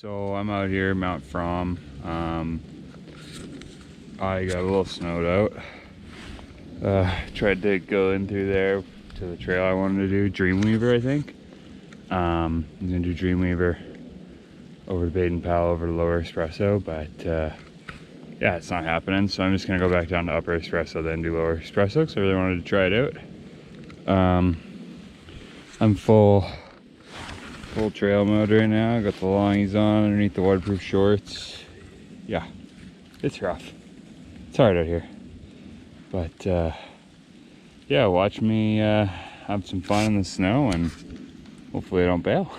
So I'm out here, Mount Fromme. I got a little snowed out. Tried to go in through there to the trail I wanted to do, Dreamweaver, I think. I'm gonna do Dreamweaver over to Baden Powell, over to Lower Expresso, but yeah, it's not happening. So I'm just gonna go back down to Upper Expresso, then do Lower Expresso, because I really wanted to try it out. I'm full trail mode right now. I got the longies on underneath the waterproof shorts. Yeah, it's rough. It's hard out here. But yeah, watch me have some fun in the snow and hopefully I don't bail.